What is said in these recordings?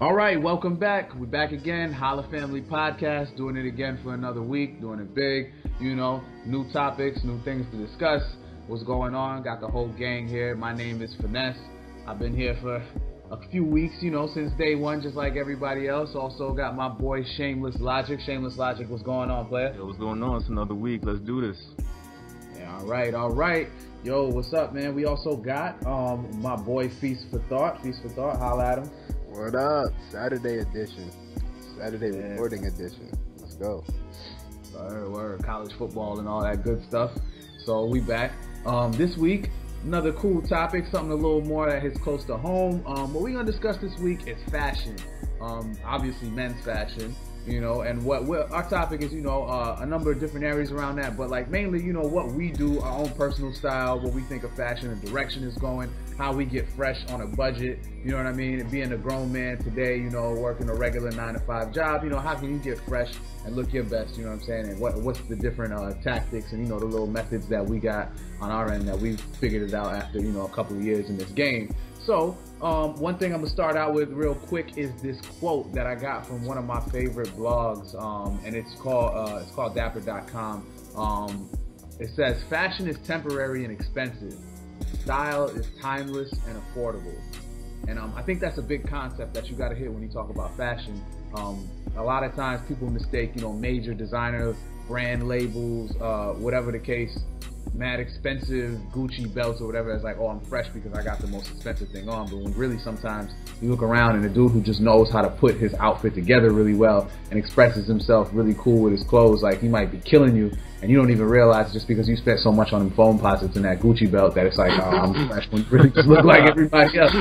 All right, welcome back. We're back again. Holla Family Podcast, doing it again for another week, doing it big. You know, new topics, new things to discuss. What's going on? Got the whole gang here. My name is Finesse. I've been here for a few weeks, you know, since day one, just like everybody else. Also got my boy Shameless Logic. Shameless Logic, what's going on, player? Yo, what's going on? It's another week. Let's do this. Yeah, all right. Yo, what's up, man? We also got my boy Feast for Thought. Holla at him. What up? Saturday edition. Saturday recording edition. Let's go. Word. College football and all that good stuff. So we back. This week, another cool topic, something a little more that hits close to home. What we're going to discuss this week is fashion. Obviously men's fashion. You know, and what our topic is, you know, a number of different areas around that, but like mainly, you know, what we do, our own personal style, what we think of fashion, the direction is going, how we get fresh on a budget, you know what I mean? And being a grown man today, you know, working a regular 9-to-5 job, you know, how can you get fresh and look your best, you know what I'm saying? And what's the different tactics and, you know, the little methods that we got on our end that we figured it out after, you know, a couple of years in this game. So, one thing I'm gonna start out with real quick is this quote that I got from one of my favorite blogs, and it's called Dapper.com. It says, "Fashion is temporary and expensive. Style is timeless and affordable." And I think that's a big concept that you got to hit when you talk about fashion. A lot of times people mistake, you know, major designer brand labels, whatever the case, mad expensive Gucci belts or whatever, as like, oh, I'm fresh because I got the most expensive thing on. But when really sometimes you look around and a dude who just knows how to put his outfit together really well and expresses himself really cool with his clothes, like he might be killing you and you don't even realize just because you spent so much on them foam posits and that Gucci belt that it's like, oh, I'm fresh, when you really just look like everybody else.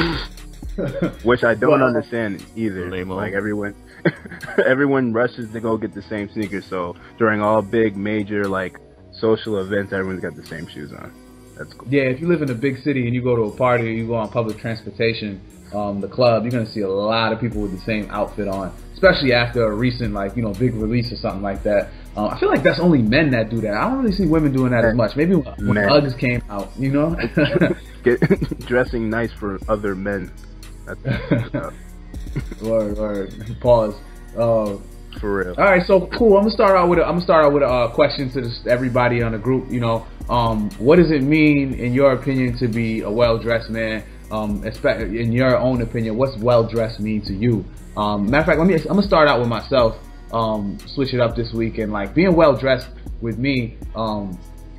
Which I don't understand either. Lame-o. Like everyone rushes to go get the same sneakers. So during all big major like social events, everyone's got the same shoes on. That's cool. Yeah, if you live in a big city and you go to a party or you go on public transportation, the club, you're gonna see a lot of people with the same outfit on, especially after a recent, like, you know, big release or something like that. I feel like that's only men that do that. I don't really see women doing that as much. Maybe when Uggs came out, you know. Dressing nice for other men. That's Word. Pause. For real. All right, so cool. I'm gonna start out with a question to everybody on the group. You know, what does it mean, in your opinion, to be a well-dressed man? Especially in your own opinion, what's well-dressed mean to you? Matter of fact, I'm gonna start out with myself. Switch it up this week, and like being well-dressed with me,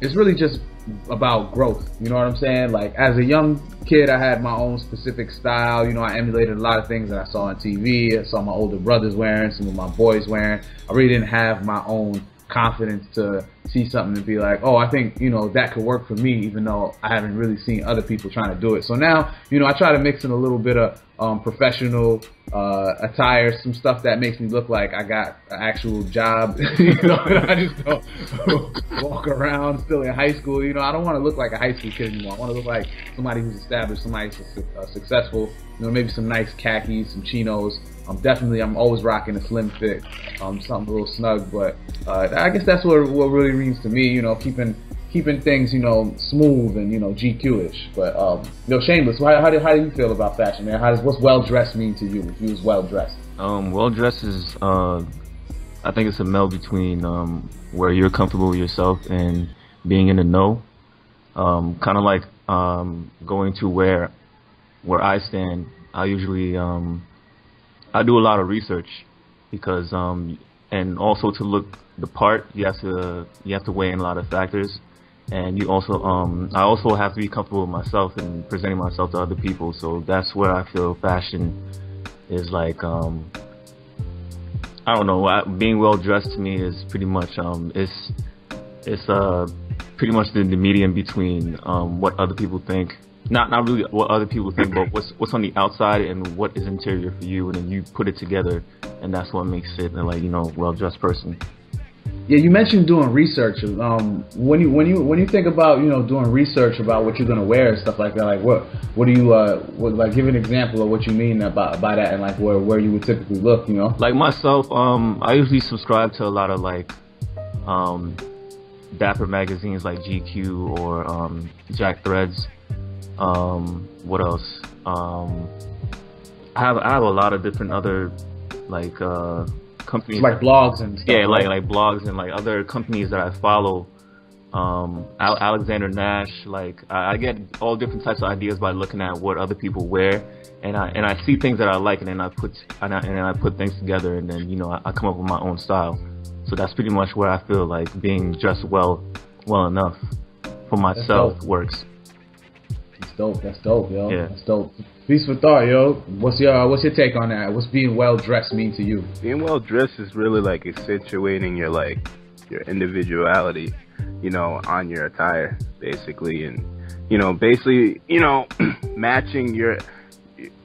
it's really just about growth. You know what I'm saying? Like as a young kid, I had my own specific style. You know, I emulated a lot of things that I saw on TV. I saw my older brothers wearing, some of my boys wearing. I really didn't have my own confidence to see something and be like, oh, I think, you know, that could work for me, even though I haven't really seen other people trying to do it. So now, you know, I try to mix in a little bit of professional attire, some stuff that makes me look like I got an actual job. You know, I just don't walk around still in high school. You know, I don't want to look like a high school kid anymore. I want to look like somebody who's established, somebody who's successful. You know, maybe some nice khakis, some chinos. I'm always rocking a slim fit, something a little snug, but I guess that's what really means to me, you know, keeping things, you know, smooth and, you know, GQ-ish. But you know, Shameless, how do you feel about fashion, man? What's well-dressed mean to you? If you was well-dressed, Well-dressed is I think it's a meld between where you're comfortable with yourself and being in the know. Kind of like going to where I stand. I usually I do a lot of research because and also to look the part, you have to weigh in a lot of factors, and you also I also have to be comfortable with myself and presenting myself to other people. So that's where I feel fashion is like I don't know, being well dressed to me is pretty much it's pretty much the medium between what other people think. Not really what other people think, but what's on the outside and what is interior for you, and then you put it together, and that's what makes it a, like, you know, well-dressed person. Yeah, you mentioned doing research. When you think about, you know, doing research about what you're gonna wear and stuff like that, like what do you like? Give an example of what you mean by that, and like where you would typically look, you know. Like myself, I usually subscribe to a lot of like dapper magazines like GQ or Jack Threads. What else? I have a lot of different other like companies, like blogs and stuff. Yeah, right? like blogs and like other companies that I follow. Alexander Nash, like I get all different types of ideas by looking at what other people wear, and I see things that I like, and then I put things together, and then I come up with my own style. So that's pretty much where I feel like being dressed well enough for myself works. That's dope, yo. Yeah. That's dope. Peace for thought, yo. What's your take on that? What's being well dressed mean to you? Being well dressed is really like accentuating your individuality, on your attire, basically, and matching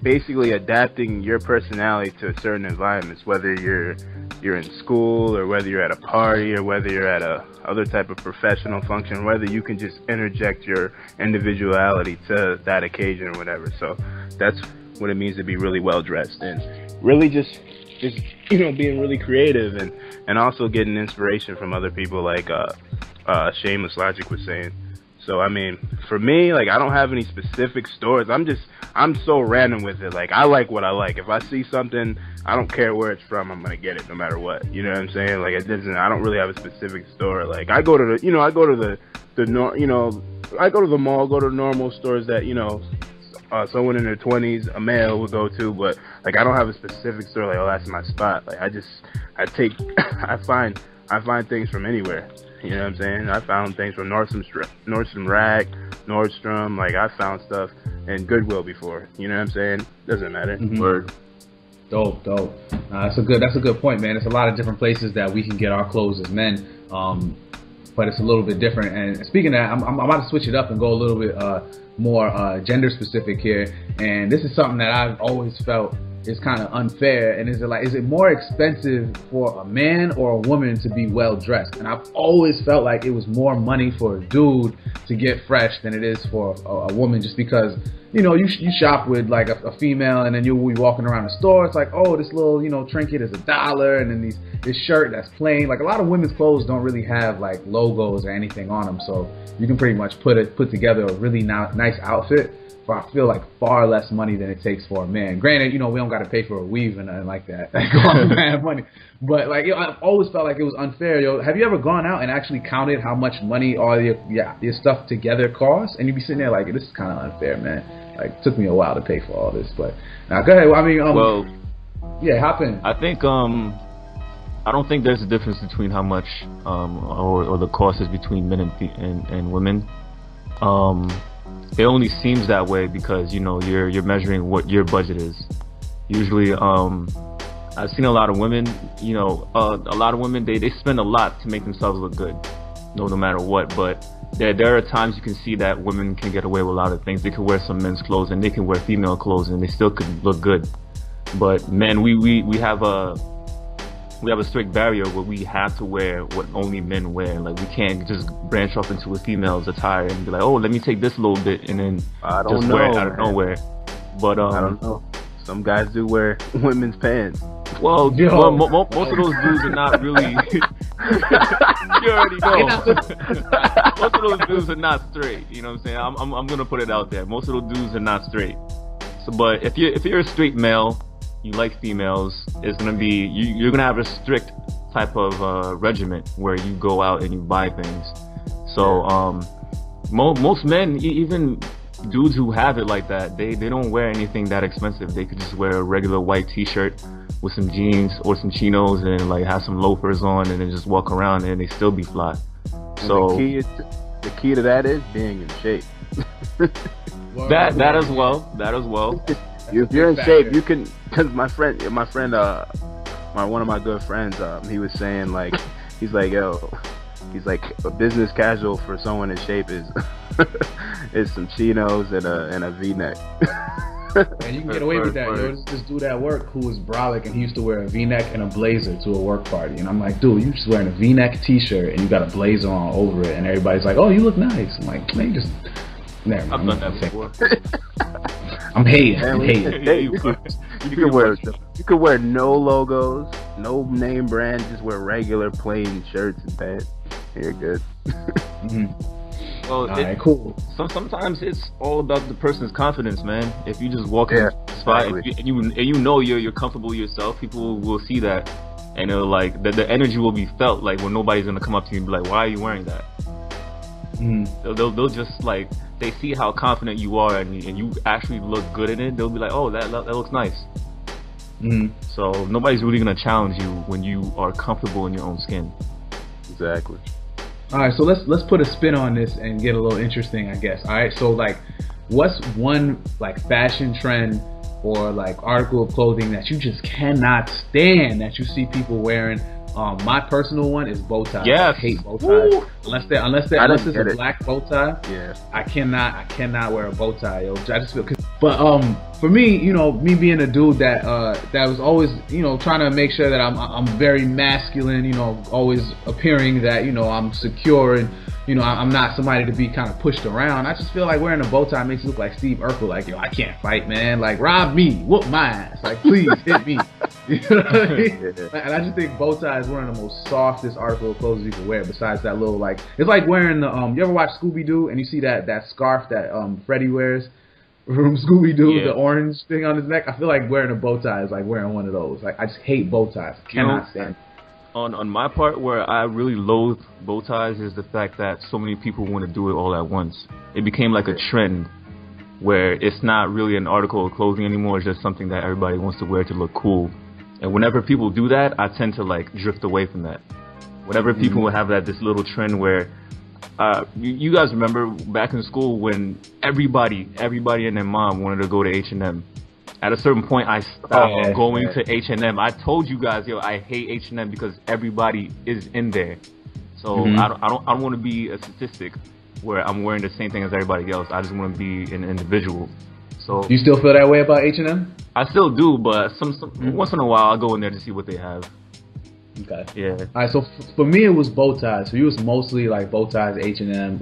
basically adapting your personality to certain environments, whether you're in school or whether you're at a party or whether you're at a other type of professional function, whether you can just interject your individuality to that occasion or whatever. So that's what it means to be really well dressed, and really just being really creative, and also getting inspiration from other people, like Shameless Logic was saying. So I mean, for me, like, I don't have any specific stores. I'm so random with it. Like, I like what I like. If I see something, I don't care where it's from, I'm gonna get it no matter what. You know what I'm saying? Like, I don't really have a specific store. Like, I go to the mall, go to the normal stores that someone in their 20s, a male, would go to, but like, I don't have a specific store like, oh, that's my spot. Like, I find things from anywhere. You know what I'm saying? I found things from Nordstrom Rack, Nordstrom. Like, I found stuff in Goodwill before. You know what I'm saying? Doesn't matter. Mm-hmm. Word. Dope. That's a good point, man. There's a lot of different places that we can get our clothes as men, but it's a little bit different. And speaking of that, I'm about to switch it up and go a little bit more gender specific here. And this is something that I've always felt is kind of unfair. And is it more expensive for a man or a woman to be well dressed? And I've always felt like it was more money for a dude to get fresh than it is for a woman, just because you shop with like a female, and then you'll be walking around the store, it's like, oh, this little trinket is $1, and then this shirt that's plain. Like, a lot of women's clothes don't really have like logos or anything on them, so you can pretty much put together a really nice outfit for, I feel like, far less money than it takes for a man. Granted, we don't got to pay for a weave and nothing like that. Like, man, money. But like, I've always felt like it was unfair. Have you ever gone out and actually counted how much money all your stuff together costs? And you'd be sitting there like, this is kind of unfair, man. Like, it took me a while to pay for all this. But now, go ahead. I mean, hop in. I think I don't think there's a difference between how much or the cost is between men and women. It only seems that way because you're measuring what your budget is. Usually, I've seen a lot of women. A lot of women they spend a lot to make themselves look good, no matter what. But there are times you can see that women can get away with a lot of things. They can wear some men's clothes and they can wear female clothes and they still could look good. But men, we have a strict barrier where we have to wear what only men wear. Like, we can't just branch off into a female's attire and be like, oh, let me take this little bit and then wear it out of nowhere. But I don't know. Some guys do wear women's pants. Well, most of those dudes are not really. You already know. Most of those dudes are not straight. You know what I'm saying? I'm gonna put it out there. Most of those dudes are not straight. So, but if you're a straight male, you like females, it's gonna be you're gonna have a strict type of regimen where you go out and you buy things. So most men, even dudes who have it like that, they don't wear anything that expensive. They could just wear a regular white t-shirt with some jeans or some chinos and like have some loafers on and then just walk around and they still be fly. So the key to that is being in shape. that as well. If you're in shape, you can. Because my friend, one of my good friends, he was saying, like, he's like, a business casual for someone in shape is some chinos and a V-neck. And you can get away with that, yo. This dude at work who was brolic, and he used to wear a V-neck and a blazer to a work party. And I'm like, dude, you just wearing a V-neck t-shirt and you got a blazer on over it, and everybody's like, oh, you look nice. I'm like, man, you just never mind. I've done that before. I'm hating. Hey, you could wear no logos, no name brand, just wear regular plain shirts and pants. You're good. Mm-hmm. Well, All right, cool. Sometimes it's all about the person's confidence, man. If you just walk in the spot exactly. and you know you're comfortable yourself, people will see that, and it'll like the energy will be felt. Like when nobody's gonna come up to you and be like, "Why are you wearing that?" They'll just like they see how confident you are and you actually look good in it. They'll be like, "Oh, that looks nice." So nobody's really gonna challenge you when you are comfortable in your own skin. Exactly. All right, so let's put a spin on this and get a little interesting, I guess. All right, so like, what's one like fashion trend or like article of clothing that you just cannot stand that you see people wearing? My personal one is bow ties. Yes. I hate bow ties. Unless it's a black bow tie. Yeah. I cannot wear a bow tie, yo. I just feel. But for me, you know, me being a dude that was always, you know, trying to make sure that I'm very masculine, you know, always appearing that, you know, I'm secure and, you know, I'm not somebody to be kind of pushed around. I just feel like wearing a bow tie makes you look like Steve Urkel, like, yo, I can't fight, man. Like, rob me, whoop my ass. Like, please hit me. You know what I mean? And I just think bow tie is one of the most softest article of clothes you can wear. Besides that little like, it's like wearing the you ever watch Scooby Doo and you see that scarf that Freddy wears from Scooby Doo, the orange thing on his neck. I feel like wearing a bow tie is like wearing one of those. Like I just hate bow ties. I cannot stand. On my part, where I really loathe bow ties is the fact that so many people want to do it all at once. It became like a trend where it's not really an article of clothing anymore. It's just something that everybody wants to wear to look cool. And whenever people do that, I tend to like drift away from that. Whenever people will have this little trend where you guys remember back in school when everybody and their mom wanted to go to H&M. At a certain point, I stopped going to H&M. I told you guys, yo, I hate H&M because everybody is in there. So I don't want to be a statistic where I'm wearing the same thing as everybody else. I just want to be an individual. So you still feel that way about H&M? I still do, but once in a while I'll go in there to see what they have. Okay. Yeah. All right. So for me, it was bow ties. For you, it was mostly like bow ties, H&M.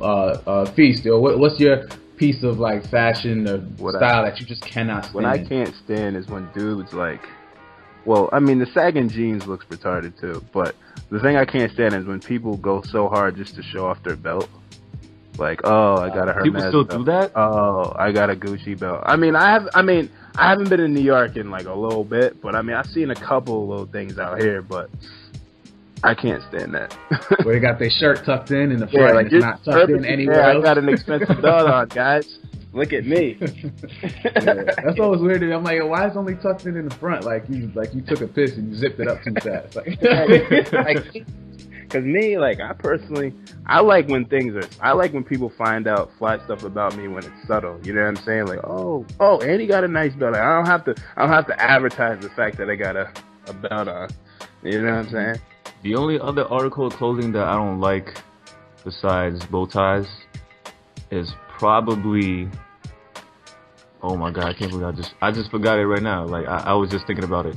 Feast. What's your piece of like fashion or style that you just cannot stand? What I can't stand is when dudes like, well, I mean the sagging jeans looks retarded too, but the thing I can't stand is when people go so hard just to show off their belt. Like, oh, I got a Hermes people still belt. do that? Oh, I got a Gucci belt. I haven't been in New York in like a little bit, but I mean I've seen a couple little things out here, but I can't stand that. Where they got their shirt tucked in the front, like it's not tucked in anywhere else. I got an expensive belt on, guys. Look at me. That's always weird to me. I'm like, why is it only tucked in the front? Like you took a piss and you zipped it up too fast. Like, because me, like I personally, I like when people find out flat stuff about me when it's subtle. You know what I'm saying? Like, oh, and he got a nice belt. Like, I don't have to advertise the fact that I got a belt on. You know what I'm saying? The only other article of clothing that I don't like besides bow ties is probably, oh my god, I can't believe I just forgot it right now. Like I was just thinking about it.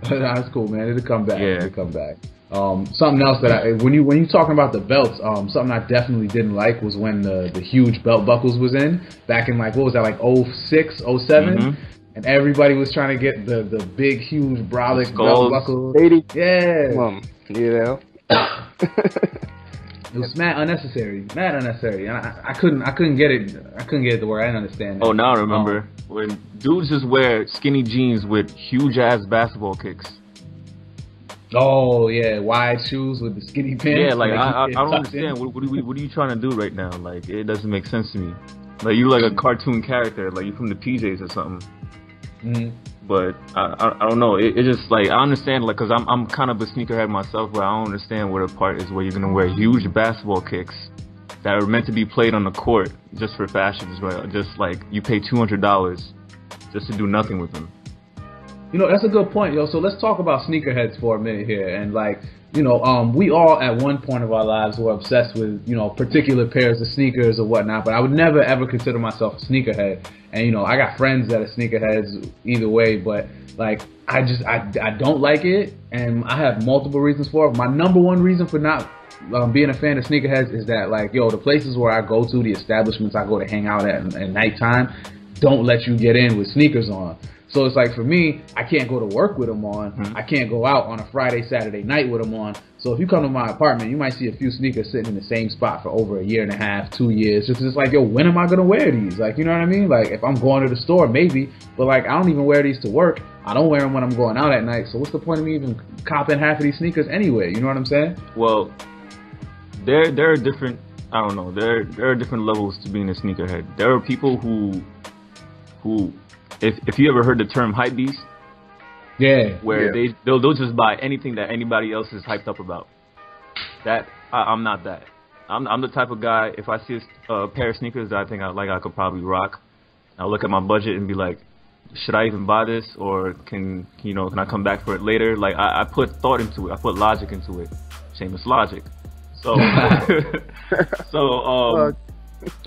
That's cool, man. It'll come back. Yeah. It'll come back. Something else that when you talking about the belts, something I definitely didn't like was when the huge belt buckles was in back in like, what was that, like 06, 07? And everybody was trying to get the big huge brolic belt buckles. Yeah. You know. It was mad unnecessary. And I couldn't get it. I couldn't get it to where I didn't understand it. Oh, now I remember when dudes just wear skinny jeans with huge ass basketball kicks. Oh yeah, wide shoes with the skinny pants. Yeah, like I don't understand. What are you trying to do right now? Like it doesn't make sense to me. Like you like a cartoon character, like you from the PJs or something. But I don't know. It just like I understand, like, cause I'm kind of a sneakerhead myself, but I don't understand where the part is where you're gonna wear huge basketball kicks that are meant to be played on the court just for fashion, as well. Just like you pay $200 just to do nothing with them. You know, that's a good point, yo. So let's talk about sneakerheads for a minute here. And like, you know, we all at one point of our lives were obsessed with, you know, particular pairs of sneakers or whatnot. But I would never ever consider myself a sneakerhead. And you know, I got friends that are sneakerheads either way. But like, I don't like it, and I have multiple reasons for it. My number one reason for not being a fan of sneakerheads is that, like, yo, the places where I go to, the establishments I go to hang out at nighttime, don't let you get in with sneakers on. So it's like for me, I can't go to work with them on. I can't go out on a Friday, Saturday night with them on. So if you come to my apartment, you might see a few sneakers sitting in the same spot for over a year and a half, 2 years. Just like, yo, when am I gonna wear these? Like, you know what I mean? Like, if I'm going to the store, maybe, but like, I don't even wear these to work. I don't wear them when I'm going out at night. So what's the point of me even copping half of these sneakers anyway? You know what I'm saying? Well, there are different. I don't know. There are different levels to being a sneakerhead. There are people who, if you ever heard the term hype beast, where they'll just buy anything that anybody else is hyped up about. I'm not that. I'm the type of guy, if I see a pair of sneakers that I think I could probably rock, I'll look at my budget and be like, should I even buy this, or can I come back for it later? Like, I put thought into it. I put logic into it. Shameless logic. So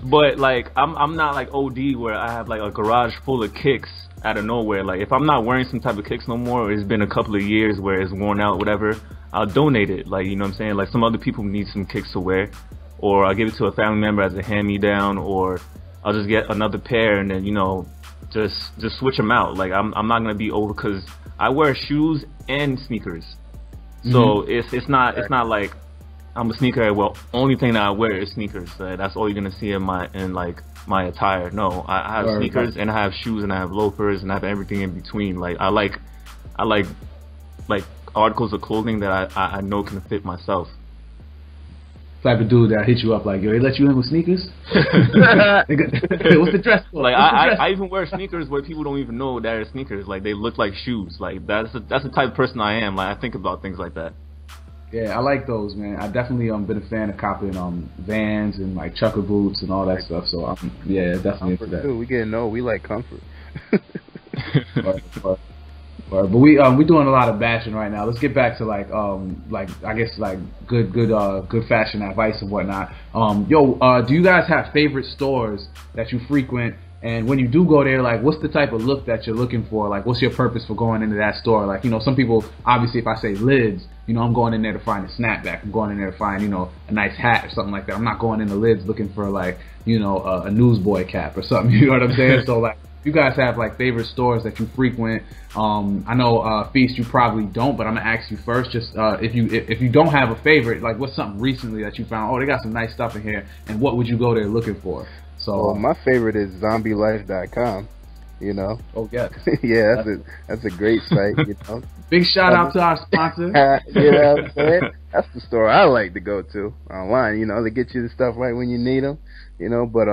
but like I'm not like OD where I have like a garage full of kicks out of nowhere. Like, if I'm not wearing some type of kicks no more, or it's been a couple of years where it's worn out, whatever, I'll donate it. Like, you know what I'm saying? Like, some other people need some kicks to wear, or I'll give it to a family member as a hand-me-down, or I'll just get another pair and then, just switch them out. Like, I'm not gonna be over, because I wear shoes and sneakers, so it's not like I'm a sneakerhead. Well, only thing that I wear is sneakers. That's all you're gonna see in my attire. No, I have sneakers and I have shoes and I have loafers and I have everything in between. Like, I like articles of clothing that I know can fit myself. Type of dude that hit you up like, yo, they let you in with sneakers? What's the dress code? Like, I even wear sneakers where people don't even know that are sneakers. Like, they look like shoes. Like, that's the type of person I am. Like, I think about things like that. Yeah, I like those, man. I definitely been a fan of copying Vans and like chucker boots and all that stuff. So definitely into that. Too. We getting old. We like comfort. But we doing a lot of bashing right now. Let's get back to I guess good fashion advice and whatnot. Do you guys have favorite stores that you frequent? And when you do go there, like, what's the type of look that you're looking for? Like, what's your purpose for going into that store? Like, some people, obviously, if I say lids, I'm going in there to find a snapback. I'm going in there to find, a nice hat or something like that. I'm not going into lids looking for, like, a newsboy cap or something. You know what I'm saying? So, like, you guys have, like, favorite stores that you frequent. I know, Feast, you probably don't, but I'm going to ask you first. Just if you don't have a favorite, like, what's something recently that you found, they got some nice stuff in here, and what would you go there looking for? So my favorite is zombielife.com, Oh, yes. Yeah, that's a great site, Big shout out to our sponsor. You know what I'm saying? That's the store I like to go to online, they get you the stuff right when you need them, but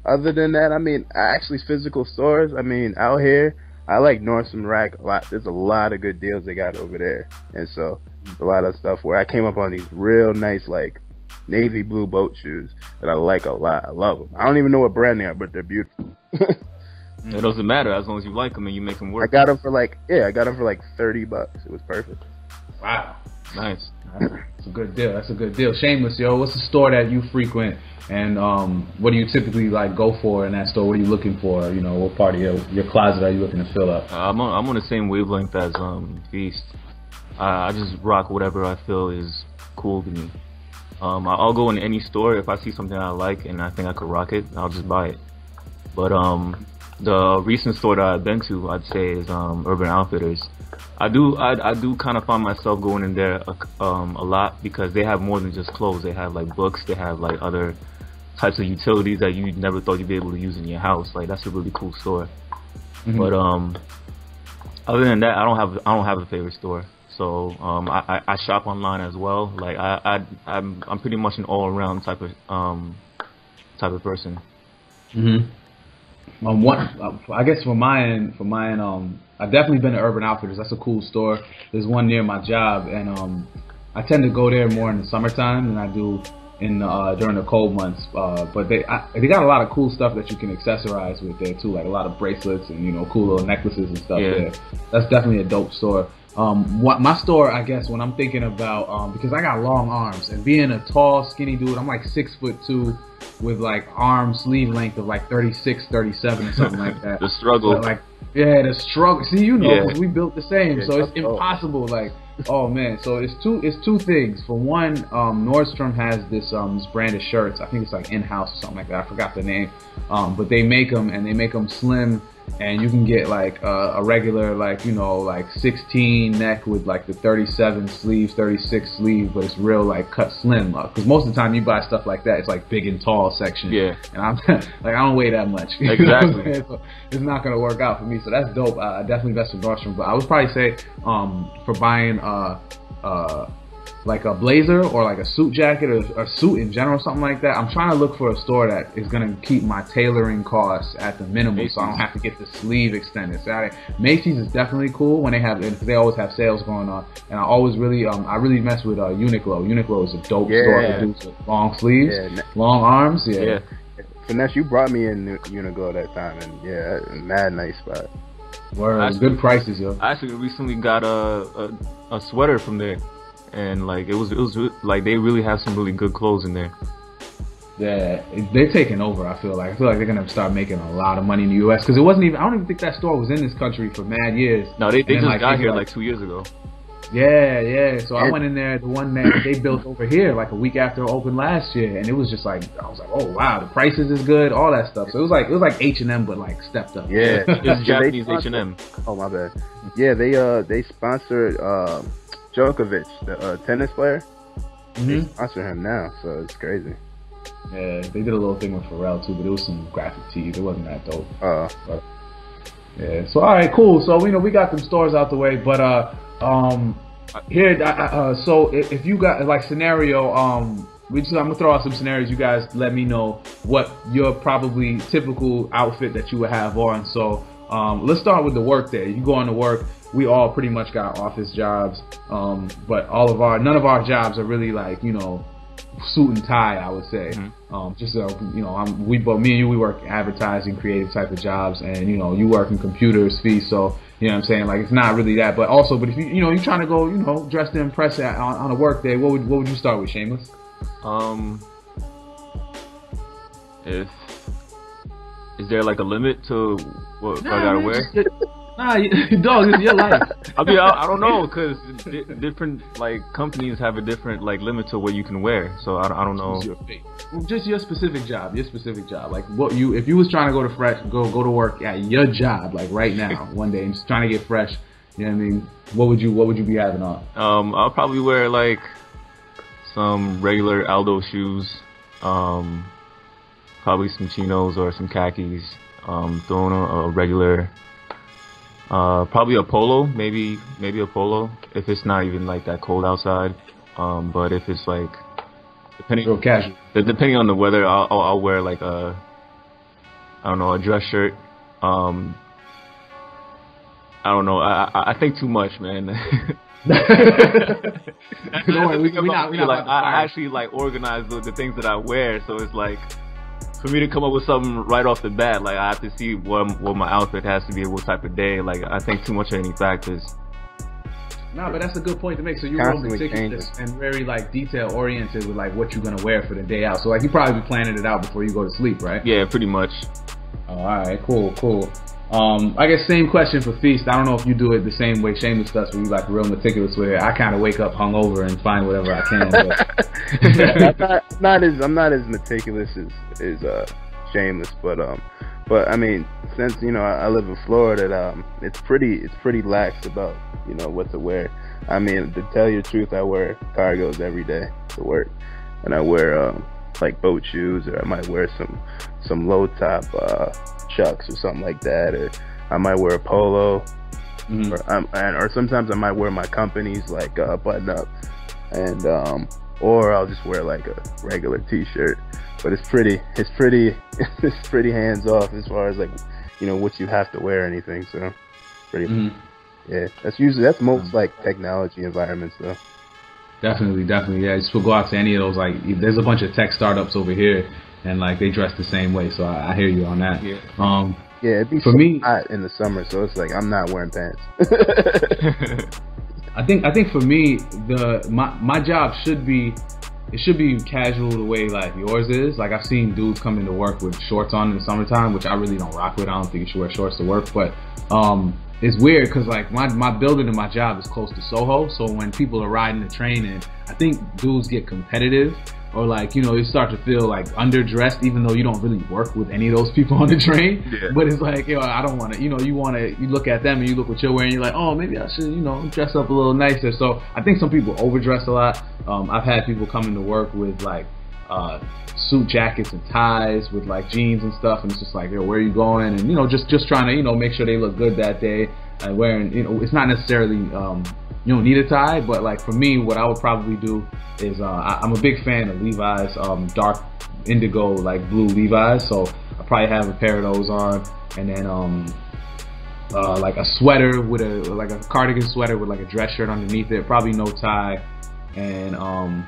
other than that, actually physical stores, out here, I like Nordstrom Rack a lot. There's a lot of good deals they got over there, and so a lot of stuff where I came up on these real nice, like, navy blue boat shoes that I like a lot. I love them. I don't even know what brand they are, but they're beautiful. It doesn't matter as long as you like them and you make them work. I got them for like $30. It was perfect. Wow, nice. That's a good deal. That's a good deal. Shameless, yo. What's the store that you frequent, and what do you typically like go for in that store? What are you looking for? What part of your closet are you looking to fill up? I'm on the same wavelength as Feast. I just rock whatever I feel is cool to me. I'll go in any store if I see something I like and I think I could rock it. I'll just buy it. But the recent store that I've been to, I'd say, is Urban Outfitters. I do kind of find myself going in there a lot because they have more than just clothes. They have like books. They have like other types of utilities that you never thought you'd be able to use in your house. Like, that's a really cool store. But other than that, I don't have a favorite store. So I shop online as well. Like, I'm pretty much an all around type of person. I guess for mine, I've definitely been to Urban Outfitters. That's a cool store. There's one near my job, and I tend to go there more in the summertime than I do during the cold months. But they got a lot of cool stuff that you can accessorize with there too, like a lot of bracelets and cool little necklaces and stuff there. That's definitely a dope store. My store, I guess, when I'm thinking about, because I got long arms, and being a tall, skinny dude, I'm like 6'2", with like arm sleeve length of like 36, 37 or something like that. The struggle. But the struggle. See, we built the same, so it's impossible. Like, oh man, so it's two things. For one, Nordstrom has this brand of shirts. I think it's like in-house or something like that. I forgot the name. But they make them, and they make them slim and you can get like a regular, like, you know, like 16 neck with like the 37 sleeves, 36 sleeve, but it's real like cut slim. Because most of the time you buy stuff like that, it's like big and tall section. Yeah. And I'm like, I don't weigh that much. Exactly. So it's not gonna work out for me. So that's dope. I definitely invest in Nordstrom, but I would probably say for buying like a blazer or like a suit jacket or a suit in general, something like that, I'm trying to look for a store that is going to keep my tailoring costs at the minimum. Macy's. So I don't have to get the sleeve extended. So Macy's is definitely cool when they have it, because they always have sales going on. And I always really, I really mess with Uniqlo. Uniqlo is a dope store to do with long sleeves, long arms. Yeah. Finesse, you brought me in Uniqlo that time, and yeah, mad nice spot. Word, good prices, yo. I actually recently got a sweater from there. And like it was like they really have some really good clothes in there. Yeah, they're taking over. I feel like they're gonna start making a lot of money in the U.S. because it wasn't even. I don't even think that store was in this country for mad years. No, they just got here like 2 years ago. Yeah. So I went in there, the one that they built over here like a week after it opened last year, and it was just like, I was like, oh wow, the prices is good, all that stuff. So it was like H&M but like stepped up. Yeah, it's Japanese H&M. Oh my bad. Yeah, they sponsored Djokovic, the tennis player. They sponsor him now, so it's crazy. Yeah, they did a little thing with Pharrell too, but it was some graphic tees. It wasn't that dope. But, yeah. So all right, cool. So we got them stores out the way, but here, so if you got like scenario, I'm gonna throw out some scenarios. You guys let me know what your probably typical outfit that you would have on. So let's start with the work day. You go on to work. We all pretty much got office jobs, but none of our jobs are really like, you know, suit and tie, I would say. Just you know, me and you, we work advertising, creative type of jobs, and you know, you work in computers, so you know what I'm saying, like it's not really that. But also, but if you're trying to go, you know, dressed to impress on a work day, what would you start with, Shameless? Is there like a limit to what I gotta wear? Nah, dog, it's your life. I mean, I don't know, because different like companies have a different like limit to what you can wear. So I don't know. Just your specific job. Like if you was trying to go to work at your job, like right now, one day, and just trying to get fresh. You know what I mean? What would you be having on? I'll probably wear like some regular Aldo shoes. Probably some chinos or some khakis. Throwing a regular. Probably a polo, maybe a polo if it's not even like that cold outside. But if it's like depending on the weather, I'll wear like a dress shirt. I don't know. I think too much, man. I actually like organize the things that I wear, so it's like, for me to come up with something right off the bat, like I have to see what my outfit has to be, what type of day. Like I think too much of any factors. No, but that's a good point to make. So you're real meticulous and very like detail oriented with like what you're gonna wear for the day out. So like you probably be planning it out before you go to sleep, right? Yeah, pretty much. Oh, all right, cool. I guess same question for Feast. I don't know if you do it the same way Shameless does, where you like real meticulous with it. I kind of wake up hungover and find whatever I can. But I'm not as meticulous as Shameless, but I mean, since I live in Florida, it's pretty lax about what to wear. I mean, to tell you the truth, I wear cargos every day to work, and I wear like boat shoes, or I might wear some low top Chucks or something like that, or I might wear a polo, or sometimes I might wear my company's like button up, and or I'll just wear like a regular t-shirt. But it's pretty hands off as far as like what you have to wear or anything. So pretty yeah, that's most like technology environments though. Definitely, yeah. Just go out to any of those, like there's a bunch of tech startups over here, and like they dress the same way. So I hear you on that. Yeah. It'd be hot in the summer, so it's like I'm not wearing pants. I think for me, my job should be casual the way like yours is. Like I've seen dudes come into work with shorts on in the summertime, which I really don't rock with. I don't think you should wear shorts to work, but it's weird because like my building and my job is close to Soho, so when people are riding the train, and I think dudes get competitive or like, you know, you start to feel like underdressed, even though you don't really work with any of those people on the train. Yeah. But it's like, yo, I don't want to, you know, you look at them and you look what you're wearing, you're like, oh, maybe I should, you know, dress up a little nicer. So I think some people overdress a lot. I've had people come into work with like suit jackets and ties with like jeans and stuff, and it's just like, yo, where are you going? And, you know, just trying to, you know, make sure they look good that day. And wearing, you know, it's not necessarily you don't need a tie, but like for me, what I would probably do is I'm a big fan of Levi's dark indigo like blue Levi's, so I probably have a pair of those on, and then like a sweater with a cardigan sweater with like a dress shirt underneath it, probably no tie, and I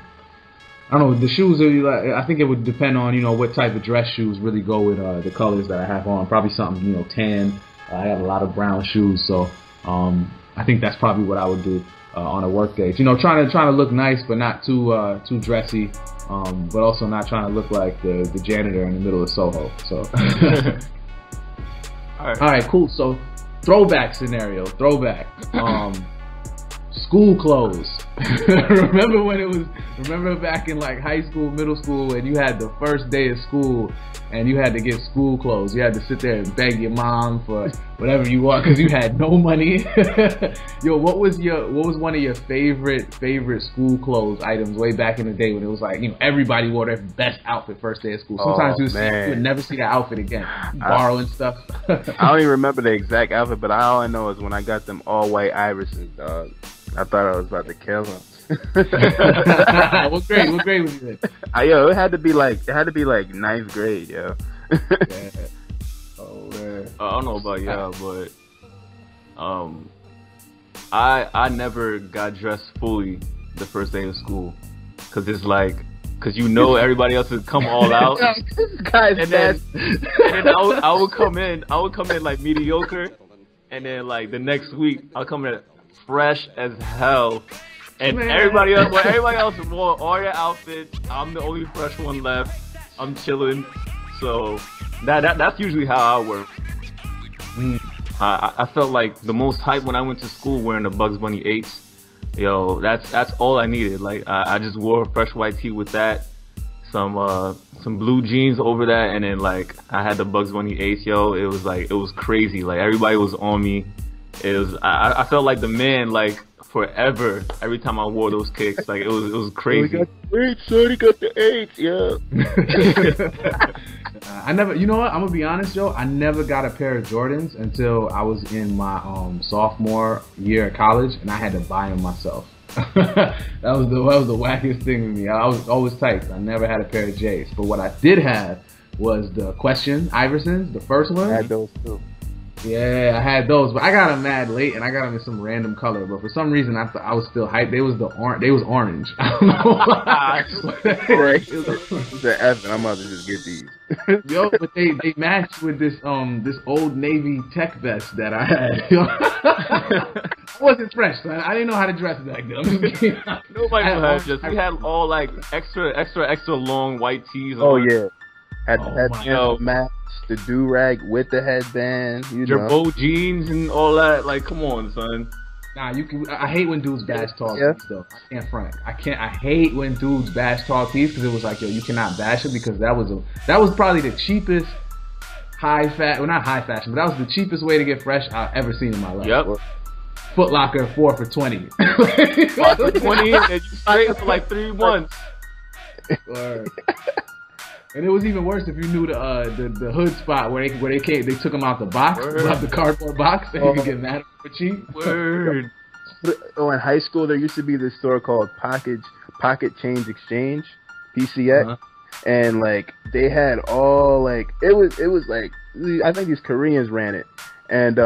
don't know, the shoes are like, I think it would depend on, you know, what type of dress shoes really go with the colors that I have on. Probably something, you know, tan. I have a lot of brown shoes, so I think that's probably what I would do on a work day. You know, trying to look nice, but not too dressy, but also not trying to look like the janitor in the middle of Soho. So, all right, cool. So, throwback scenario, school clothes. Remember back in like high school, middle school, when you had the first day of school and you had to get school clothes. You had to sit there and beg your mom for whatever you want because you had no money. Yo, what was one of your favorite school clothes items way back in the day when it was like, you know, everybody wore their best outfit first day of school? Sometimes you would never see that outfit again. Borrowing stuff. I don't even remember the exact outfit, but all I know is when I got them all white Iversons, dog, I thought I was about to kill him. What grade was you in? Yo, it had to be like ninth grade, yo. Yeah. Oh man. I don't know about y'all, but I never got dressed fully the first day of school, cause it's like, cause you know everybody else has come all out, and then I would come in like mediocre, and then like the next week I'll come in fresh as hell. And everybody else wore all their outfits. I'm the only fresh one left. I'm chilling. So that's usually how I work. I felt like the most hype when I went to school wearing the Bugs Bunny 8s. Yo, that's all I needed. Like I just wore a fresh white tee with that, some blue jeans over that, and then like I had the Bugs Bunny 8s. Yo, it was crazy. Like everybody was on me. I felt like the man like forever every time I wore those kicks. Like it was crazy. He got the 8s, yeah. I never, you know what, I'm gonna be honest, Joe, I never got a pair of Jordans until I was in my sophomore year of college, and I had to buy them myself. that was the wackiest thing to me. I was always tight. I never had a pair of J's, but what I did have was the Question Iversons, the first one. I had those too. Yeah, I had those, but I got them mad late, and I got them in some random color. But for some reason, I was still hyped. They was orange. I don't know why. The F, and I'm about to just get these. Yo, but they matched with this Old Navy tech vest that I had. I wasn't fresh, son. I didn't know how to dress back then. Nobody had just. We had all like extra long white tees. Oh yeah, had the headband match, the do rag with the headband. Your bow jeans and all that. Like, come on, son. Nah, you can. I hate when dudes bash tall tees though. I can't front. I hate when dudes bash tall tees because it was like, yo, you cannot bash it because that was probably the cheapest not high fashion, but that was the cheapest way to get fresh I've ever seen in my life. Yep. Foot Locker 4 for $20. 4 for $20, and you straight for like 3 months. And it was even worse if you knew the hood spot where they took them out the box, out the cardboard box, and you could get mad for cheap. Word. Oh, in high school there used to be this store called Pocket Change Exchange, PCX, and like they had all like it was like I think these Koreans ran it, and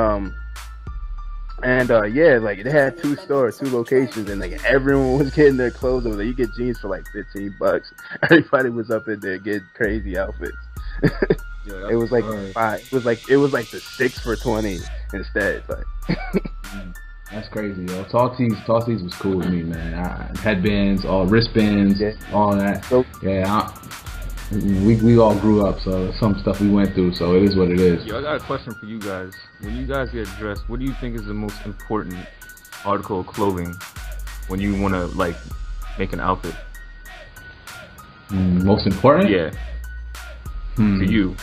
yeah, like they had 2 locations, and like everyone was getting their clothes over there. You get jeans for like $15. Everybody was up in there getting crazy outfits. Yo, it was like it was like the 6 for $20 instead. Like that's crazy, yo. Tall tees was cool to me, man. Headbands, all wristbands, all that. So, yeah. We all grew up, so some stuff we went through, so it is what it is. Yo, I got a question for you guys. When you guys get dressed, what do you think is the most important article of clothing when you want to, like, make an outfit? Most important? Yeah. To you.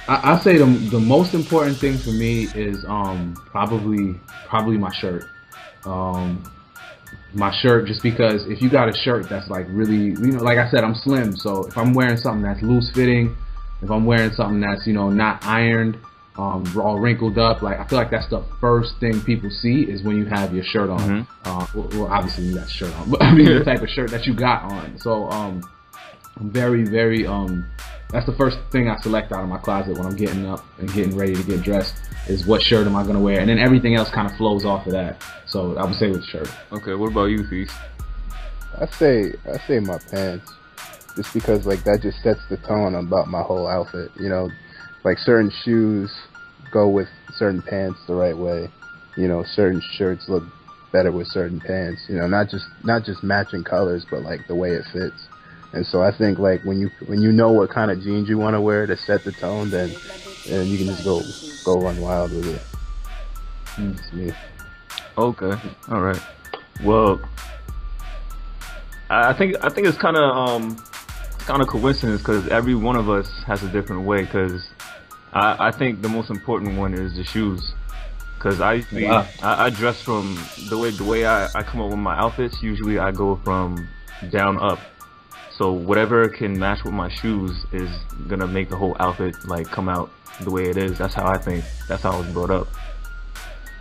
I say the most important thing for me is probably my shirt. My shirt, just because if you got a shirt that's like really, like I said, I'm slim, so if I'm wearing something that's loose fitting, if I'm wearing something that's not ironed, all wrinkled up, like I feel like that's the first thing people see is when you have your shirt on. Well, obviously you got a shirt on, but I mean the type of shirt that you got on. So I'm very, very that's the first thing I select out of my closet when I'm getting up and getting ready to get dressed, is what shirt am I gonna wear, and then everything else kind of flows off of that. So I would say with shirt. Okay, what about you, Feast? I say my pants, just because like that just sets the tone about my whole outfit. Like certain shoes go with certain pants the right way. Certain shirts look better with certain pants. Not just matching colors, but like the way it fits. And so I think like when you know what kind of jeans you want to wear to set the tone, then you can just go run wild with it. That's me. Okay, all right. Well, I think it's kind of coincidence, because every one of us has a different way. Because I think the most important one is the shoes. Because I dress from the way I come up with my outfits. Usually I go from down up. So whatever can match with my shoes is gonna make the whole outfit like come out the way it is. That's how I think. That's how I was brought up.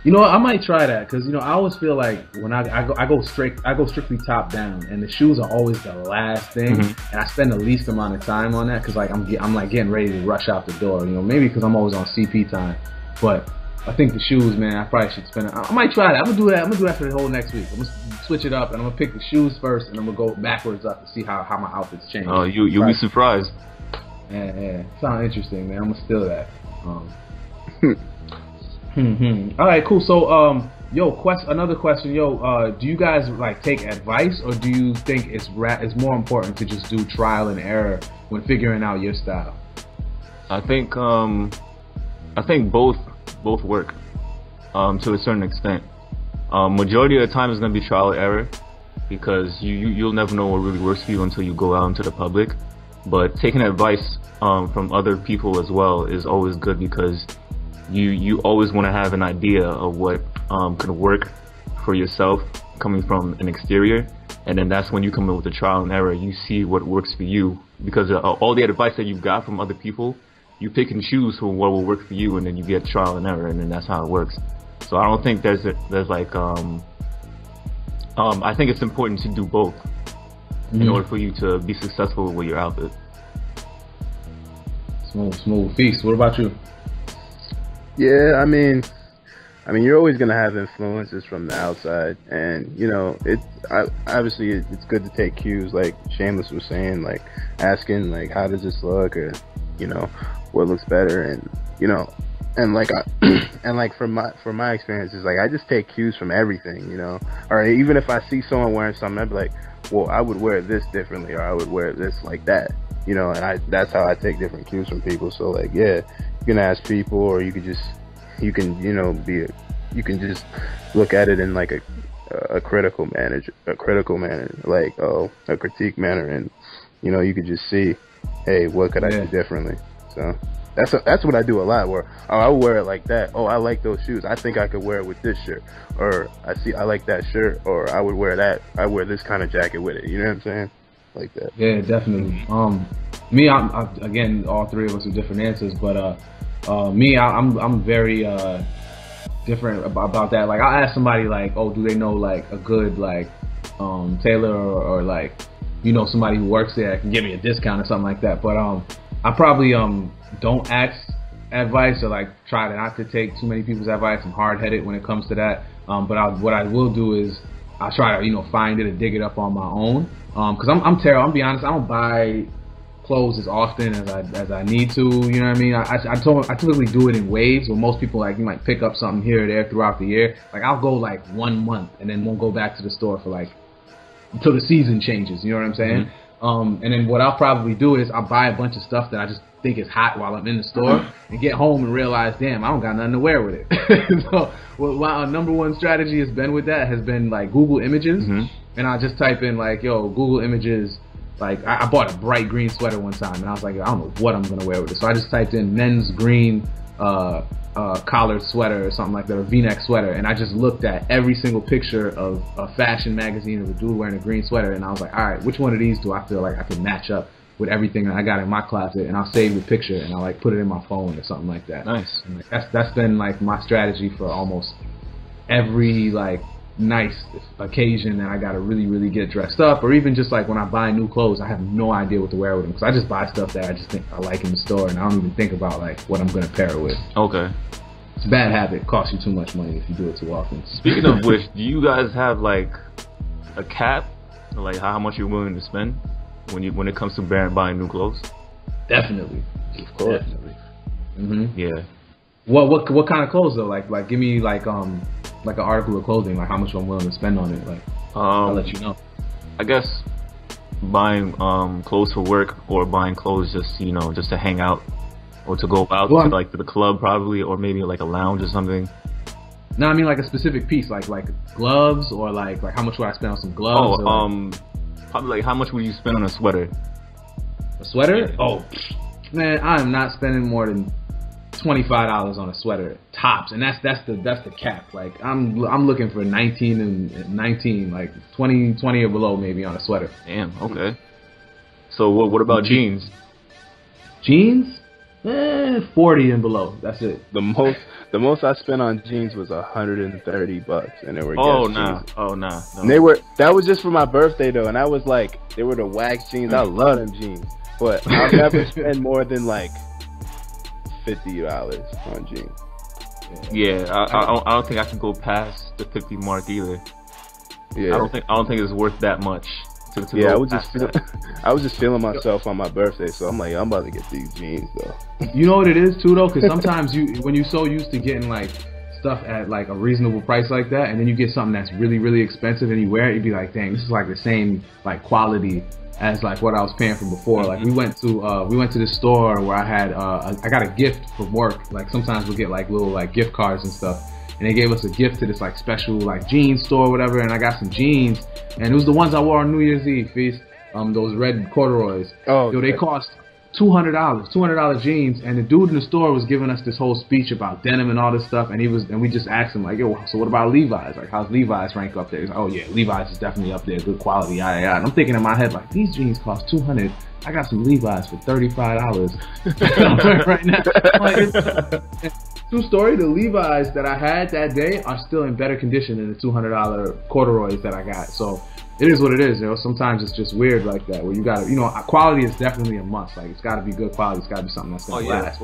I might try that, because I always feel like when I go strictly top down, and the shoes are always the last thing, and I spend the least amount of time on that, because like I'm like getting ready to rush out the door. Maybe because I'm always on CP time, but I think the shoes, man, I probably should spend it. I might try that. I'm gonna do that for the whole next week. I'm gonna switch it up, and I'm gonna pick the shoes first, and I'm gonna go backwards up to see how my outfits change. Oh, you'll be surprised. Yeah. Sounds interesting, man. I'm gonna steal that. All right, cool. So, another question. Do you guys like take advice, or do you think it's more important to just do trial and error when figuring out your style? I think both work to a certain extent. Majority of the time is going to be trial and error, because you'll never know what really works for you until you go out into the public. But taking advice from other people as well is always good, because you always want to have an idea of what could work for yourself coming from an exterior, and then that's when you come in with the trial and error. You see what works for you, because all the advice that you've got from other people, you pick and choose for what will work for you, and then you get trial and error, and then that's how it works. So I don't think there's like I think it's important to do both in order for you to be successful with your outfit. Smooth. Feast, what about you? Yeah, I mean, you're always gonna have influences from the outside, and obviously it's good to take cues, like Shameless was saying, like asking like how does this look, or what looks better, and and like and like from my experiences, like I just take cues from everything, or even if I see someone wearing something, I'd be like, well, I would wear this differently, or I would wear this like that, and that's how I take different cues from people. So like, yeah, you can ask people, or you can just look at it in like a critical manner, like a critique manner, and you could just see, hey, what could I do differently? So that's what I do a lot, where I would wear it like that. Oh, I like those shoes, I think I could wear it with this shirt, or I like that shirt, or I would wear that. I wear this kind of jacket with it. You know what I'm saying? Like that. Yeah, definitely. Me, again, all three of us have different answers, but me, I'm very different about that. Like, I'll ask somebody like, oh, do they know like a good like tailor, or like somebody who works there that can give me a discount or something like that. But I probably don't ask advice, or like try not to take too many people's advice. I'm hard-headed when it comes to that. But what I will do is I try to find it and dig it up on my own. Because I'm terrible. I'm be honest. I don't buy clothes as often as I need to. You know what I mean? I typically do it in waves, where most people like you might pick up something here or there throughout the year. Like I'll go like 1 month and then won't go back to the store for like until the season changes. You know what I'm saying? And then what I'll probably do is I'll buy a bunch of stuff that I just think is hot while I'm in the store, and get home and realize, damn, I don't got nothing to wear with it. So my number one strategy has been like Google Images, and I'll just type in like, yo, Google Images, like I bought a bright green sweater one time, and I was like, I don't know what I'm gonna wear with it. So I just typed in men's green collared sweater or something like that, or V-neck sweater, and I just looked at every single picture of a fashion magazine of a dude wearing a green sweater, and I was like, all right, which one of these do I feel like I can match up with everything that I got in my closet, and I'll save the picture and I'll like put it in my phone or something like that. Nice. And like, that's been like my strategy for almost every like nice occasion that I gotta really get dressed up, or even just like when I buy new clothes, I have no idea what to wear with them, because I just buy stuff that I just think I like in the store, and I don't even think about like what I'm gonna pair it with. Okay. It's a bad habit. It costs you too much money if you do it too often. Speaking of which, do you guys have like a cap, like how much you're willing to spend when it comes to buying new clothes? Definitely. Of course. Mm-hmm. Yeah. What kind of clothes though? Like give me like an article of clothing, like how much I'm willing to spend on it. Like I'll let you know. I guess buying clothes for work, or buying clothes just just to hang out, or to go out to the club probably, or maybe like a lounge or something. No, I mean like a specific piece, like gloves, or like how much would I spend on some gloves? Probably like how much would you spend on a sweater? A sweater? Yeah. Oh, man, I am not spending more than $25 on a sweater tops, and that's the cap. Like I'm looking for 19 and 19, like 20 or below maybe on a sweater. Damn. Okay. So what about jeans? Jeans? 40 and below. That's it. The most I spent on jeans was $130, and they were jeans. No. And that was just for my birthday though, and I was like, they were the wax jeans. I love them jeans, but I'll never spend more than like $50 on jeans. Yeah, I don't think I can go past the 50 mark either. Yeah, I don't think it's worth that much. Yeah, I was just feeling myself on my birthday, so I'm like, I'm about to get these jeans though. You know what it is too though, because sometimes when you're so used to getting like stuff at like a reasonable price like that, and then you get something that's really expensive and you wear it, you'd be like, dang, this is like the same like quality as like what I was paying for before. Like we went to this store where I got a gift from work. Like sometimes we'll get like little like gift cards and stuff, and they gave us a gift to this like special like jeans store or whatever, and I got some jeans, and it was the ones I wore on New Year's Eve feast, those red corduroys. Oh, yo, they cost $200 jeans, and the dude in the store was giving us this whole speech about denim and all this stuff, and we just asked him like, yo, so what about Levi's? Like, how's Levi's rank up there? He's like, oh yeah, Levi's is definitely up there, good quality, yada yada. And I'm thinking in my head like, these jeans cost $200. I got some Levi's for $35 right now. Like, true story, the Levi's that I had that day are still in better condition than the $200 corduroys that I got. So it is what it is, Sometimes it's just weird like that, where you gotta, quality is definitely a must. Like, it's gotta be good quality. It's gotta be something that's gonna last.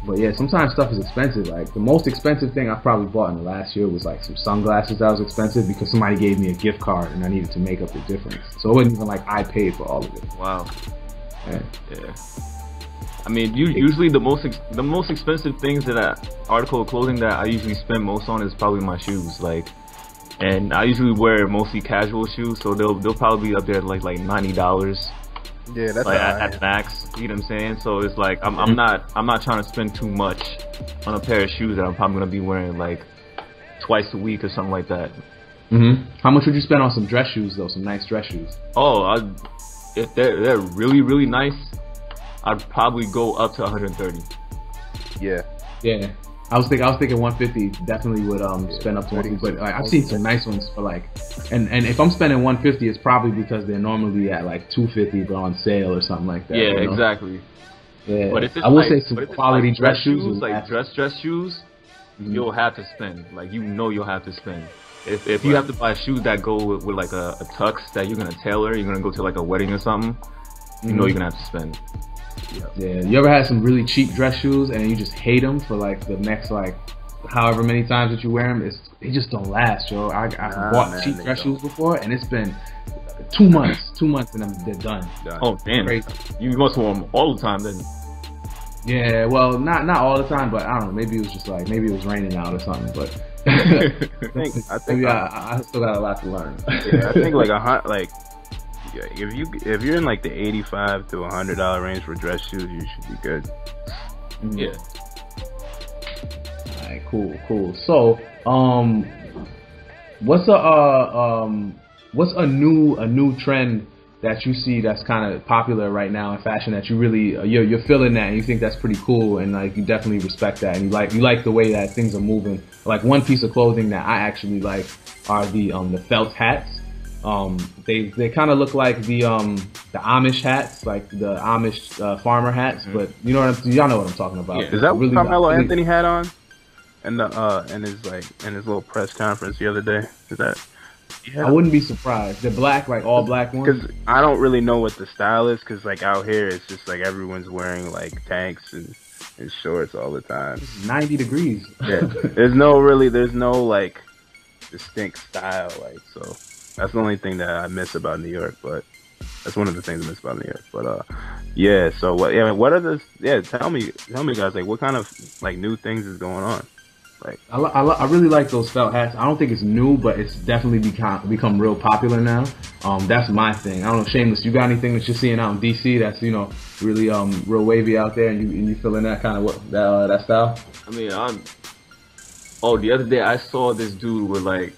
But yeah, sometimes stuff is expensive. Like, the most expensive thing I probably bought in the last year was like some sunglasses that was expensive because somebody gave me a gift card and I needed to make up the difference. So it wasn't even like I paid for all of it. Wow. Yeah. I mean, usually the most expensive things article of clothing that I usually spend most on is probably my shoes. Like, and I usually wear mostly casual shoes, so they'll probably be up there at like $90. Yeah, that's like at max. You know what I'm saying? So it's like I'm not trying to spend too much on a pair of shoes that I'm probably gonna be wearing like twice a week or something like that. How much would you spend on some dress shoes though? Some nice dress shoes? Oh, if they're really nice, I'd probably go up to 130. Yeah. I was thinking 150 definitely would spend up to 150, but like, I've seen some nice ones for like, and if I'm spending 150, it's probably because they're normally at like 250 but on sale or something like that. Yeah, exactly. Yeah, but if it's I will say some quality like dress shoes, like dress shoes, you'll have to spend. Like you'll have to spend. If you have to buy shoes that go with like a tux that you're gonna tailor, you're gonna go to like a wedding or something, you know you're gonna have to spend. Yeah, you ever had some really cheap dress shoes and you just hate them for like the next like however many times that you wear them? They just don't last, yo. I bought cheap dress shoes before and it's been 2 months and they're done. Oh damn! Crazy. You must wear them all the time then. Yeah, well, not all the time, but I don't know. Maybe it was just like maybe it was raining out or something. But I think I still got a lot to learn. Yeah, I think if you're in like the $85 to $100 range for dress shoes, you should be good. Yeah. All right, cool. So, what's a new trend that you see that's kind of popular right now in fashion that you really you're feeling that and you think that's pretty cool and like you definitely respect that and you like the way that things are moving? Like one piece of clothing that I actually like are the felt hats. They kind of look like the Amish hats, like the Amish farmer hats, but you know y'all know what I'm talking about. Yeah. Is that what Carmelo Anthony had on? And his little press conference the other day? Is that? Yeah. I wouldn't be surprised. They're black, like all black ones. Because I don't really know what the style is. Because like out here, it's just like everyone's wearing like tanks and shorts all the time. It's 90 degrees. Yeah. There's no like distinct style. Like so, that's the only thing that I miss about New York. But that's one of the things I miss about New York. But yeah. So what? Yeah. What are the? Yeah. Tell me, guys. Like, what kind of like new things is going on? Like, I really like those felt hats. I don't think it's new, but it's definitely become real popular now. That's my thing. I don't know, Shameless, you got anything that you're seeing out in DC that's really real wavy out there, and you feeling that kind of that style? I mean, the other day I saw this dude with like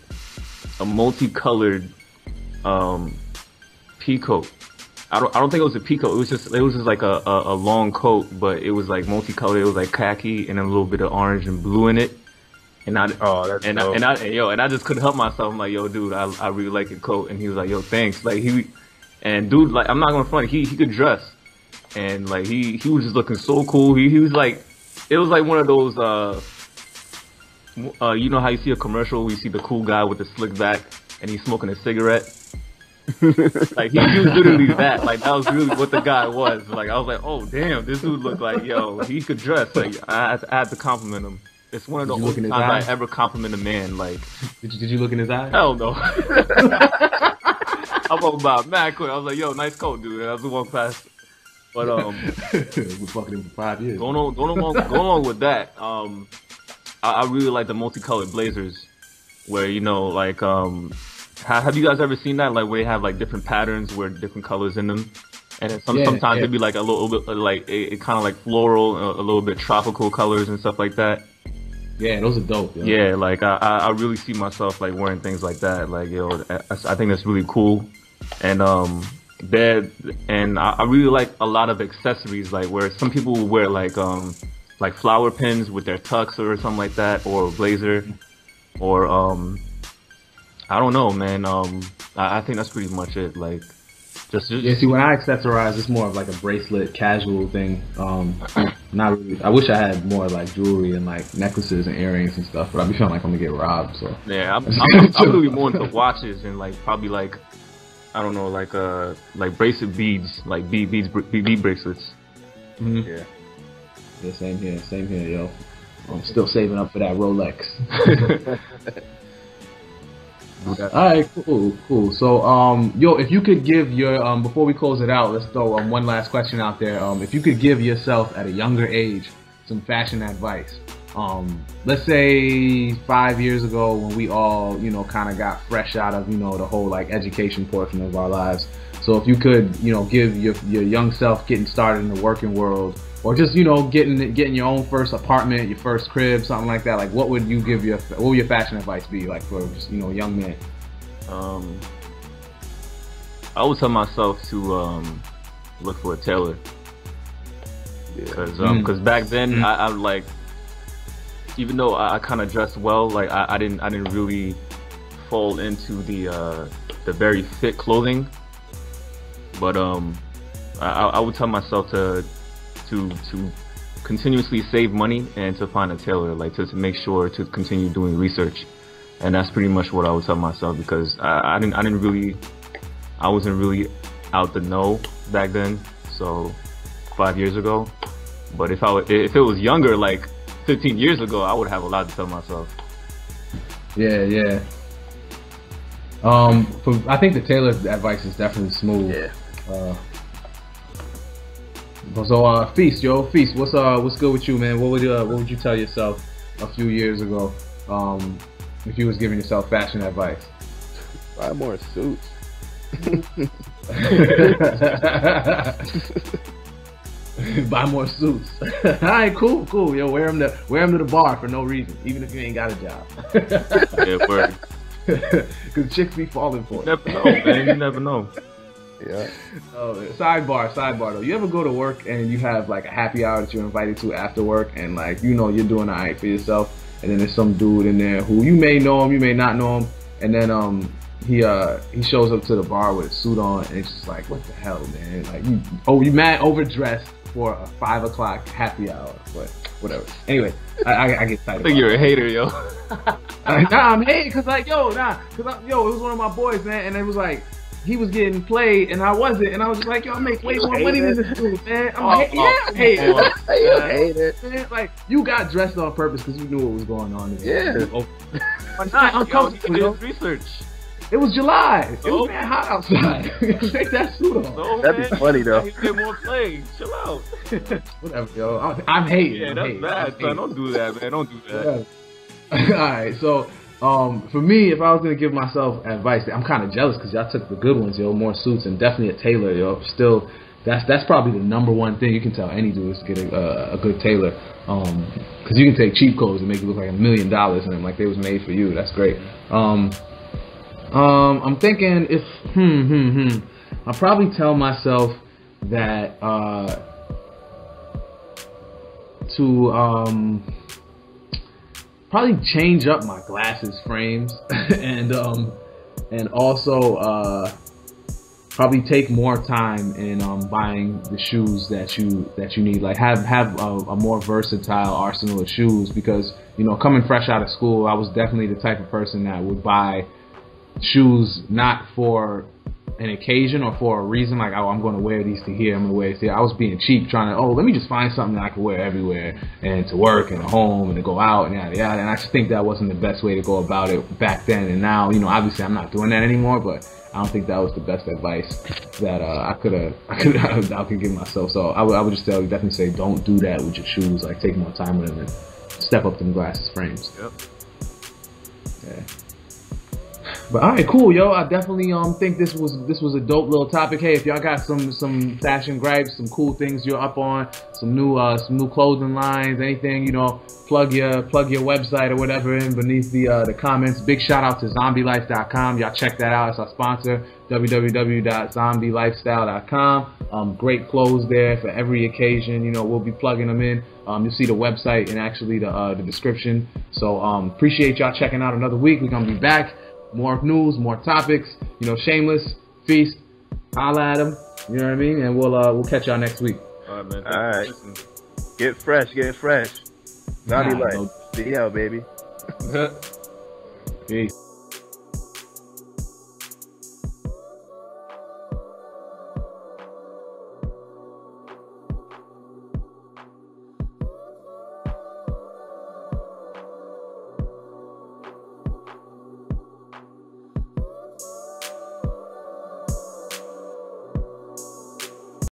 a multicolored pea coat. I don't think it was a pea coat. It was just like a long coat, but it was like multicolored. It was like khaki and a little bit of orange and blue in it. And I just couldn't help myself. I'm like, yo, dude, I really like your coat. And he was like, yo, thanks. Like dude, like, I'm not gonna front. He could dress, and like he was just looking so cool. He was like, it was like one of those you know how you see a commercial where you see the cool guy with the slick back and he's smoking a cigarette. Like he was literally that. Like that was really what the guy was. Like I was like, oh damn, this dude looked like, yo, he could dress. Like I had to compliment him. It's one of the only times I ever compliment a man. Like, did you look in his eye? Hell no. I'm about mad quick. I was like, yo, nice coat, dude. And I was walking past. But we're fucking him for 5 years. Going along with that, I really like the multicolored blazers, where like have you guys ever seen that? Like where you have like different patterns, where different colors in them. And then sometimes it'd be like a little bit like it kind of like floral, a little bit tropical colors and stuff like that. Yeah, those are dope. Yo. Yeah, like I really see myself like wearing things like that. Like I think that's really cool. And I really like a lot of accessories, like where some people will wear like flower pins with their tux or something like that, or a blazer, or I don't know, man. I think that's pretty much it. Like. Yeah, see, when I accessorize, it's more of like a bracelet, casual thing. Not really. I wish I had more like jewelry and like necklaces and earrings and stuff, but I be feeling like I'm gonna get robbed. So yeah, I'm really more into watches and like probably like I don't know, like bracelet beads, like bead bracelets. Mm-hmm. Yeah, same here, yo. I'm still saving up for that Rolex. Alright, cool. So, yo, if you could give your, before we close it out, let's throw one last question out there. If you could give yourself at a younger age some fashion advice, let's say 5 years ago when we all, kind of got fresh out of, the whole like education portion of our lives. So if you could, give your young self getting started in the working world, or just getting your own first apartment, your first crib, something like that. Like, what would your fashion advice be like for just a young man? I would tell myself to look for a tailor, because back then I like, even though I kind of dressed well, like I didn't really fall into the very fit clothing, but I would tell myself to continuously save money and to find a tailor, like to make sure to continue doing research. And that's pretty much what I would tell myself, because I wasn't really out the know back then, so 5 years ago. But if it was younger, like 15 years ago, I would have a lot to tell myself. Yeah. I think the tailor advice is definitely smooth. Yeah. So Feast, what's good with you, man? What would you tell yourself a few years ago, if you was giving yourself fashion advice? Buy more suits. Buy more suits. All right, cool. Yo, wear them to the bar for no reason, even if you ain't got a job. Yeah, word. Because chicks be falling for it. You never know, man. You never know. Yeah. Oh, sidebar though. You ever go to work and you have like a happy hour that you're invited to after work, and like you know you're doing alright for yourself, and then there's some dude in there who you may know him, you may not know him, and then he shows up to the bar with a suit on, and it's just like, what the hell, man? Like you mad overdressed for a 5 o'clock happy hour, but whatever. Anyway, I get excited. I think you're a hater, yo. Nah, I'm hating because like it was one of my boys, man, and it was like. He was getting played and I wasn't, and I was just like, yo, I make way more money than this dude, man. I'm like, yeah, I hate it. You hate it. Man, like, you got dressed on purpose because you knew what was going on. Yeah. But not uncomfortable. Yo, research. It was July. It Oh. was man hot outside. Take that suit on. No, That'd be funny, though. He's getting more play. Chill out. Whatever, yo. I'm hating. Yeah, I'm that's hating. bad, son. Don't do that, man. Don't do that. Alright, so for me, if I was gonna give myself advice, I'm kind of jealous because y'all took the good ones, yo. More suits and definitely a tailor, yo. Still, that's probably the number one thing you can tell any dude is to get a good tailor, because you can take cheap clothes and make it look like $1 million in them, like they was made for you. That's great. I'm thinking if I'll probably tell myself that to probably change up my glasses frames and also probably take more time in buying the shoes that you need. Like have a more versatile arsenal of shoes, because you know, coming fresh out of school, I was definitely the type of person that would buy shoes not for an occasion or for a reason, like, oh, I'm going to wear these to here, I'm going to wear these here. I was being cheap, trying to, let me just find something that I can wear everywhere and to work and at home and to go out and yada yada. And I just think that wasn't the best way to go about it back then. And now, you know, obviously I'm not doing that anymore, but I don't think that was the best advice that I could give myself. So I would just definitely say, don't do that with your shoes. Like, take more time with them and step up them glasses frames. Yep. Yeah. But all right, cool, yo. I definitely think this was a dope little topic. Hey, if y'all got some fashion gripes, some cool things you're up on, some new clothing lines, anything, you know, plug your website or whatever in beneath the comments. Big shout out to zombielife.com. Y'all check that out. It's our sponsor, www.zombielifestyle.com. Great clothes there for every occasion. You know, we'll be plugging them in. You'll see the website and actually the description. So appreciate y'all checking out another week. We're gonna be back. More news, more topics. You know, Shameless, Feast, holla at them. You know what I mean? And we'll catch y'all next week. All right, man. All right. Get fresh. Zombie life. See ya, baby. Peace.